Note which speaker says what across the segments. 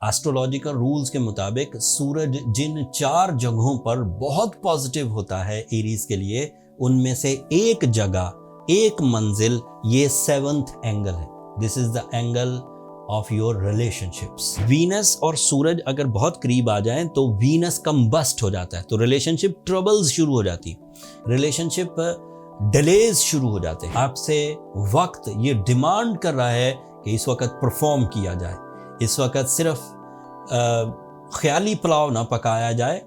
Speaker 1: Astrological rules के मुताबिक सूरज जिन 4 जगहों पर बहुत पॉजिटिव होता है एरीज के लिए, उनमें से एक जगह, एक मंजिल, ये 7th एंगल है। This is the angle of your relationships. Venus और सूरज अगर बहुत करीब आ जाएं तो वीनस कंबस्ट हो जाता है, तो रिलेशनशिप ट्रबल्स शुरू हो जाती, रिलेशनशिप डिलेज शुरू हो जाते हैं। आपसे वक्त ये डिमांड कर रहा है कि इस वक्त परफॉर्म किया जाए, इस वक्त सिर्फ ख्याली पुलाव ना पकाया जाए,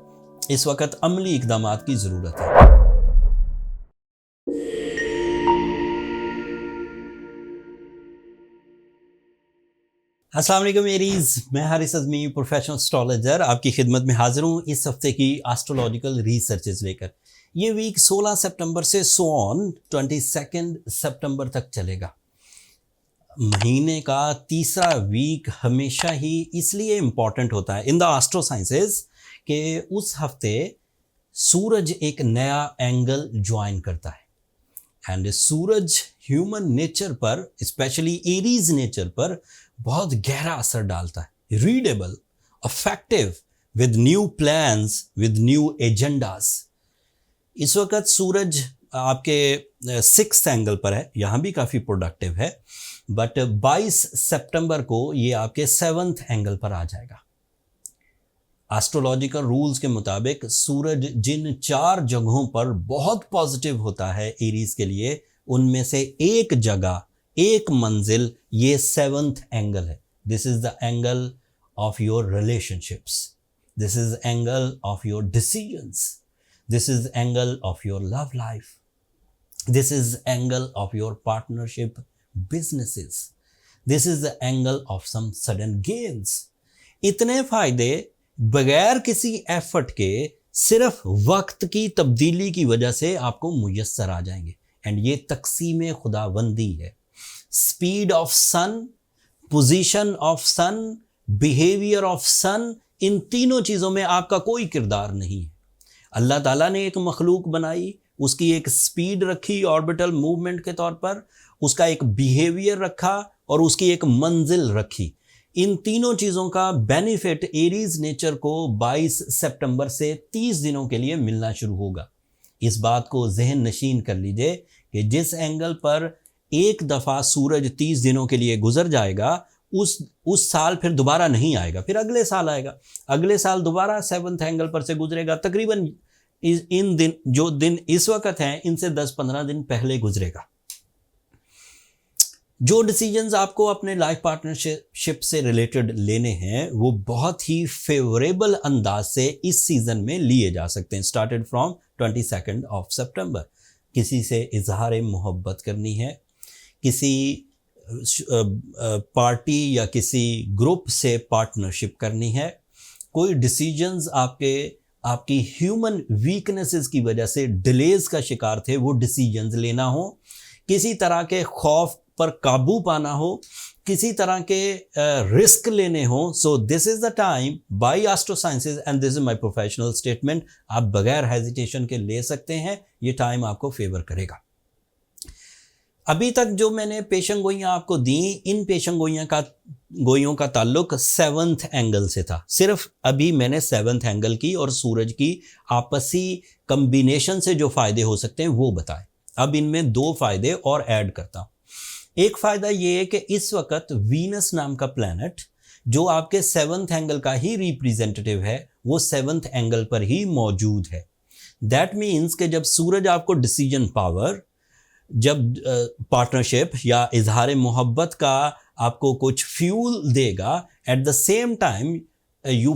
Speaker 1: इस वक्त अमली इकदामात की ज़रूरत है। अस्सलाम वालेकुम एरीज, मैं हारिस अज़मी, प्रोफेशनल एस्ट्रोलॉजर, आपकी खिदमत में हाजिर हूँ इस हफ्ते की एस्ट्रोलॉजिकल रिसर्चेस लेकर। ये वीक 16 सितंबर से 22 सितंबर तक चलेगा। महीने का तीसरा वीक हमेशा ही इसलिए इम्पॉर्टेंट होता है इन द एस्ट्रो साइंसेस कि उस हफ्ते सूरज एक नया एंगल ज्वाइन करता है एंड सूरज ह्यूमन नेचर पर, स्पेशली एरीज नेचर पर बहुत गहरा असर डालता है। Readable, affective, with new plans, with new agendas. इस वक्त सूरज आपके 6th एंगल पर है, यहाँ भी काफ़ी प्रोडक्टिव है, बट 22 सितंबर को ये आपके 7th एंगल पर आ जाएगा। एस्ट्रोलॉजिकल रूल्स के मुताबिक सूरज जिन 4 जगहों पर बहुत पॉजिटिव होता है एरीज के लिए, उनमें से एक जगह, एक मंजिल, ये 7th एंगल है। This is the angle of your relationships, this is angle of your decisions, this is angle of your love life, this is angle of your partnership businesses, this is the angle of some sudden gains. इतने फायदे बगैर किसी effort के सिर्फ वक्त की तब्दीली की वजह से आपको मुयस्सर आ जाएंगे। एंड ये तकसीम खुदाबंदी है। Speed of sun, position of sun, behaviour of sun, इन तीनों चीज़ों में आपका कोई किरदार नहीं है। अल्लाह ताला ने एक मखलूक बनाई, उसकी एक स्पीड रखी ऑर्बिटल मूवमेंट के तौर पर, उसका एक बिहेवियर रखा और उसकी एक मंजिल रखी। इन तीनों चीज़ों का बेनिफिट एरीज नेचर को 22 सितंबर से 30 दिनों के लिए मिलना शुरू होगा। इस बात को जहन नशीन कर लीजिए कि जिस एंगल पर एक दफ़ा सूरज 30 दिनों के लिए गुजर जाएगा, उस साल फिर दोबारा नहीं आएगा, फिर अगले साल आएगा, अगले साल दोबारा 7th एंगल पर से गुजरेगा। तकरीबन इन दिन, जो दिन इस वक्त हैं, इनसे 10-15 दिन पहले गुजरेगा। जो डिसीजंस आपको अपने लाइफ पार्टनरशिप से रिलेटेड लेने हैं, वो बहुत ही फेवरेबल अंदाज से इस सीजन में लिए जा सकते हैं। स्टार्टेड फ्रॉम 22 सितंबर। किसी से इजहार मोहब्बत करनी है, किसी पार्टी या किसी ग्रुप से पार्टनरशिप करनी है, कोई डिसीजंस आपकी ह्यूमन वीकनेसेस की वजह से डिलेज का शिकार थे, वो डिसीजंस लेना हो, किसी तरह के खौफ पर काबू पाना हो, किसी तरह के रिस्क लेने हो। So this is the time by astro sciences and this is my professional statement. आप बगैर हेजिटेशन के ले सकते हैं, ये टाइम आपको फेवर करेगा। अभी तक जो मैंने पेशन गोइयाँ आपको दी, इन पेशन गोइयों का ताल्लुक 7th एंगल से था। सिर्फ अभी मैंने 7th एंगल की और सूरज की आपसी कम्बिनेशन से जो फ़ायदे हो सकते हैं वो बताए। अब इनमें 2 फ़ायदे और ऐड करता हूँ। एक फ़ायदा ये है कि इस वक्त वीनस नाम का प्लैनेट, जो आपके 7th एंगल का ही रिप्रेजेंटेटिव है, वो 7th एंगल पर ही मौजूद है। दैट मीन्स कि जब सूरज आपको डिसीजन पावर, जब पार्टनरशिप या इजहार मोहब्बत का आपको कुछ फ्यूल देगा, at the same time you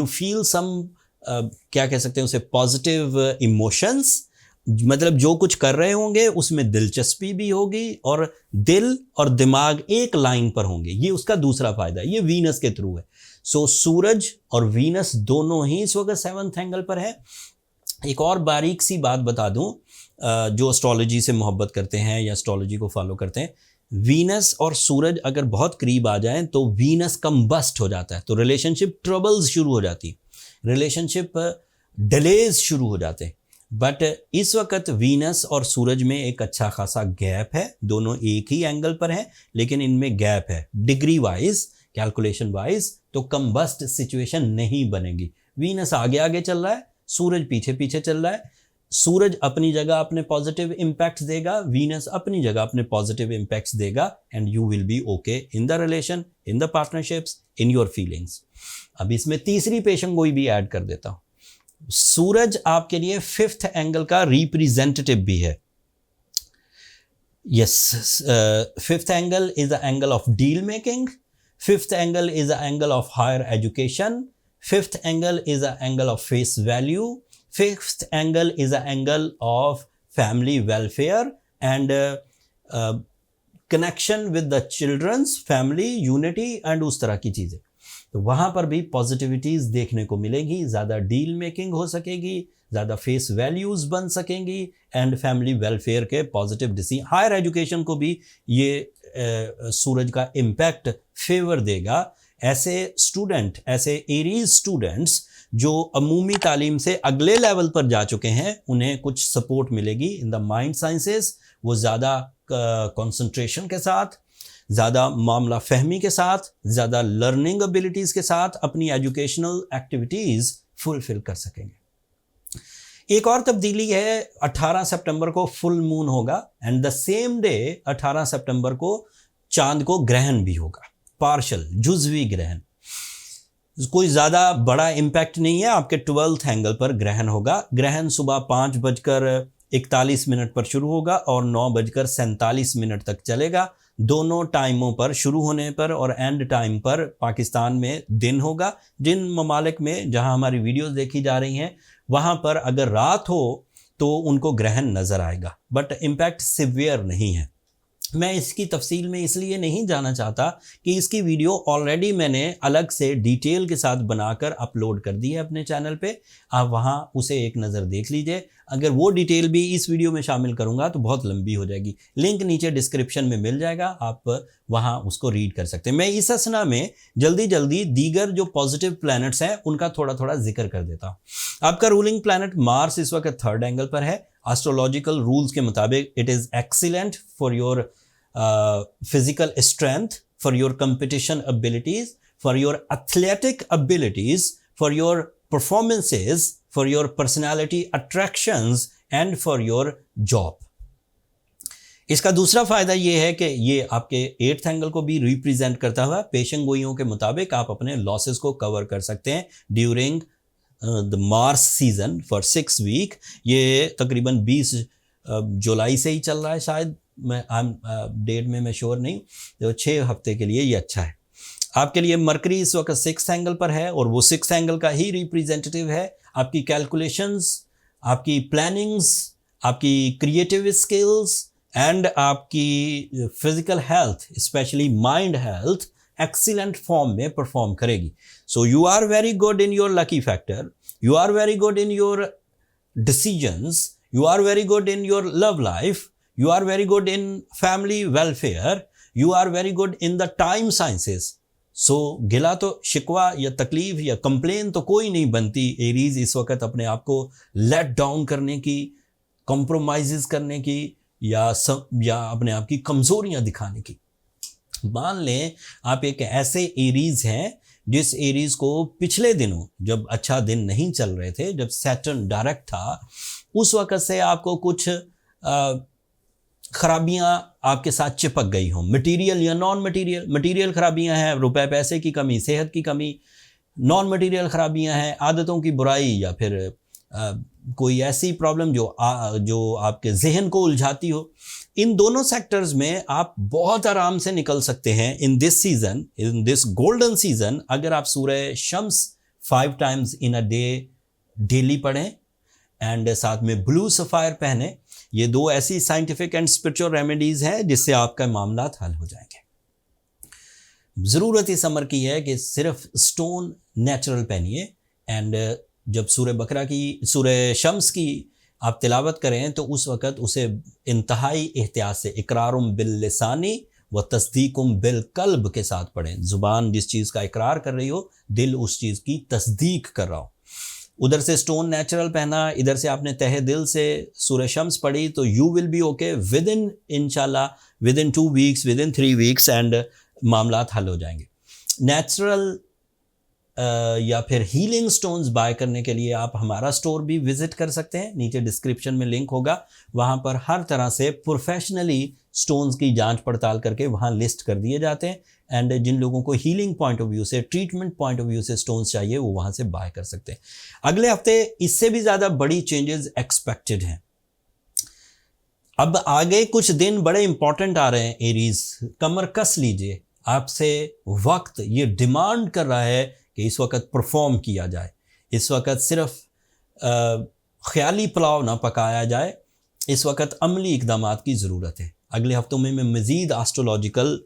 Speaker 1: feel some, क्या कह सकते हैं उसे, पॉजिटिव इमोशंस। मतलब जो कुछ कर रहे होंगे उसमें दिलचस्पी भी होगी और दिल और दिमाग एक लाइन पर होंगे। ये उसका दूसरा फायदा, ये वीनस के थ्रू है। सो सूरज और वीनस दोनों ही इस वक्त 7th एंगल पर है। एक और बारीक सी बात बता दूं, जो एस्ट्रोलॉजी से मोहब्बत करते हैं या एस्ट्रोलॉजी को फॉलो करते हैं, वीनस और सूरज अगर बहुत करीब आ जाएं तो वीनस कंबस्ट हो जाता है, तो रिलेशनशिप ट्रबल्स शुरू हो जाती, रिलेशनशिप डिलेज शुरू हो जाते हैं। बट इस वक्त वीनस और सूरज में एक अच्छा खासा गैप है, दोनों एक ही एंगल पर हैं लेकिन इनमें गैप है डिग्री वाइज कैलकुलेशन वाइज, तो कंबस्ट सिचुएशन नहीं बनेगी। वीनस आगे आगे चल रहा है, सूरज पीछे पीछे चल रहा है। सूरज अपनी जगह अपने पॉजिटिव इम्पैक्ट्स देगा, वीनस अपनी जगह अपने पॉजिटिव इम्पैक्ट्स देगा, and you will be okay in the relation, in the partnerships, in your feelings. अब इसमें तीसरी पेशन गोई भी ऐड कर देता हूं। सूरज आपके लिए 5th एंगल का रिप्रेजेंटेटिव भी है। Yes, 5th angle is the angle of deal making, 5th angle is the angle of higher education, 5th angle is the angle of face value, 5th angle is the angle of family welfare and connection with the children's family unity and उस तरह की चीज़ें। तो वहाँ पर भी positivities देखने को मिलेगी, ज़्यादा डील मेकिंग हो सकेगी, ज़्यादा फेस वैल्यूज़ बन सकेंगी, एंड फैमिली वेलफेयर के पॉजिटिव डिसीजन। हायर एजुकेशन को भी ये सूरज का इम्पैक्ट फेवर देगा। ऐसे स्टूडेंट, ऐसे एरीज स्टूडेंट्स जो अमूमी तालीम से अगले लेवल पर जा चुके हैं, उन्हें कुछ सपोर्ट मिलेगी इन द माइंड साइंसेस। वो ज़्यादा कंसंट्रेशन के साथ, ज़्यादा मामला फहमी के साथ, ज़्यादा लर्निंग एबिलिटीज़ के साथ अपनी एजुकेशनल एक्टिविटीज़ फुलफिल कर सकेंगे। एक और तब्दीली है, 18 सितंबर को फुल मून होगा, एंड द सेम डे 18 सितंबर को चांद को ग्रहण भी होगा, पार्शल जुज़वी ग्रहण। कोई ज़्यादा बड़ा इम्पैक्ट नहीं है, आपके 12th एंगल पर ग्रहण होगा। ग्रहण सुबह 5:41 पर शुरू होगा और 9:47 तक चलेगा। दोनों टाइमों पर, शुरू होने पर और एंड टाइम पर पाकिस्तान में दिन होगा। जिन ममालिक में जहां हमारी वीडियोस देखी जा रही हैं, वहां पर अगर रात हो तो उनको ग्रहण नज़र आएगा, बट इम्पैक्ट सिवियर नहीं है। मैं इसकी तफसील में इसलिए नहीं जाना चाहता कि इसकी वीडियो ऑलरेडी मैंने अलग से डिटेल के साथ बनाकर अपलोड कर दी है अपने चैनल पे। आप वहाँ उसे एक नज़र देख लीजिए। अगर वो डिटेल भी इस वीडियो में शामिल करूँगा तो बहुत लंबी हो जाएगी। लिंक नीचे डिस्क्रिप्शन में मिल जाएगा, आप वहाँ उसको रीड कर सकते हैं। मैं इस असना में जल्दी जल्दी दीगर जो पॉजिटिव प्लैनेट्स हैं उनका थोड़ा थोड़ा जिक्र कर देता हूँ। आपका रूलिंग प्लैनेट मार्स इस वक्त 3rd एंगल पर है। एस्ट्रोलॉजिकल रूल्स के मुताबिक it is excellent for your physical strength, for your competition abilities, for your athletic abilities, for your performances, for your personality attractions and for your job. इसका दूसरा फायदा ये है कि ये आपके 8th एंगल को भी रिप्रेजेंट करता हुआ पेशन गोइयों के मुताबिक आप अपने लॉसेस को कवर कर सकते हैं during the Mars season for 6 week. ये तकरीबन 20 जुलाई से ही चल रहा है, शायद मैं डेट में मैं श्योर नहीं, तो 6 हफ्ते के लिए ये अच्छा है। आपके लिए मरकरी इस वक्त 6th एंगल पर है और वो 6th एंगल का ही रिप्रेजेंटेटिव है। आपकी कैलकुलेशंस, आपकी प्लानिंग्स, आपकी क्रिएटिव स्किल्स एंड आपकी physical health, specially mind health excellent form में परफॉर्म करेगी। So you are very good in your lucky factor, you are very good in your decisions, you are very good in your love life, you are very good in family welfare, you are very good in the time sciences. So गिला तो शिकवा या तकलीफ या complain तो कोई नहीं बनती एरीज इस वक्त अपने आप को लेट डाउन करने की, कॉम्प्रोमाइज़ करने की या अपने आप की कमज़ोरियां दिखाने की। मान लें आप एक ऐसे एरीज हैं जिस एरीज को पिछले दिनों जब अच्छा दिन नहीं चल रहे थे, जब सैटर्न डायरेक्ट था, उस वक़्त से आपको कुछ खराबियां आपके साथ चिपक गई हों, मटेरियल या नॉन मटेरियल। मटेरियल खराबियां हैं, रुपए पैसे की कमी, सेहत की कमी। नॉन मटेरियल खराबियां हैं, आदतों की बुराई या फिर कोई ऐसी प्रॉब्लम जो आपके जहन को उलझाती हो। इन दोनों सेक्टर्स में आप बहुत आराम से निकल सकते हैं in this season, in this golden season, अगर आप सूरह Shams 5 times in a day daily पढ़ें एंड साथ में ब्लू सफ़ायर पहने। ये 2 ऐसी साइंटिफिक एंड स्पिरिचुअल रेमेडीज़ हैं जिससे आपका मामला हल हो जाएंगे। ज़रूरत इस अमर की है कि सिर्फ स्टोन नेचुरल पहनिए, एंड जब सूरह शम्स की आप तिलावत करें तो उस वक़्त उसे इंतहाई एहतियात से इकरारुम बिल लिसानी व तस्दीकुम बिल कल्ब के साथ पढ़ें। ज़ुबान जिस चीज़ का इकरार कर रही हो, दिल उस चीज़ की तस्दीक कर रहा हो। उधर से स्टोन नेचुरल पहना, इधर से आपने तहे दिल से सूरह शम्स पढ़ी, तो you will be okay within इंशाल्लाह within 2 weeks, within 3 weeks and मामलात हल हो जाएंगे। नेचुरल या फिर हीलिंग स्टोन्स बाय करने के लिए आप हमारा स्टोर भी विजिट कर सकते हैं, नीचे डिस्क्रिप्शन में लिंक होगा। वहाँ पर हर तरह से प्रोफेशनली स्टोन्स की जांच पड़ताल करके वहाँ लिस्ट कर दिए जाते हैं, एंड जिन लोगों को हीलिंग पॉइंट ऑफ व्यू से, ट्रीटमेंट पॉइंट ऑफ व्यू से स्टोन्स चाहिए वो वहाँ से बाय कर सकते हैं। अगले हफ्ते इससे भी ज़्यादा बड़ी चेंजेस एक्सपेक्टेड हैं। अब आगे कुछ दिन बड़े इंपॉर्टेंट आ रहे हैं एरीज, कमर कस लीजिए, आपसे वक्त ये डिमांड कर रहा है कि इस वक्त परफॉर्म किया जाए, इस वक्त सिर्फ ख्याली पुलाव ना पकाया जाए, इस वक्त अमली इकदामात की ज़रूरत है। अगले हफ्तों में मैं मज़ीद एस्ट्रोलॉजिकल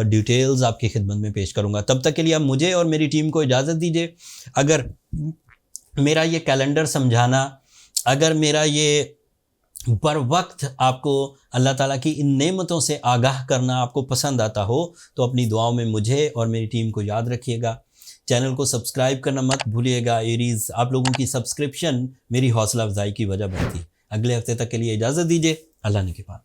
Speaker 1: डिटेल्स आपकी खिदमत में पेश करूंगा। तब तक के लिए आप मुझे और मेरी टीम को इजाज़त दीजिए। अगर मेरा ये कैलेंडर समझाना, अगर मेरा ये बर वक्त आपको अल्लाह ताला की इन नेमतों से आगाह करना आपको पसंद आता हो तो अपनी दुआओं में मुझे और मेरी टीम को याद रखिएगा। चैनल को सब्सक्राइब करना मत भूलिएगा। एरीज, आप लोगों की सब्सक्रिप्शन मेरी हौसला अफजाई की वजह बनती है। अगले हफ्ते तक के लिए इजाज़त दीजिए। अल्लाह ने के पास।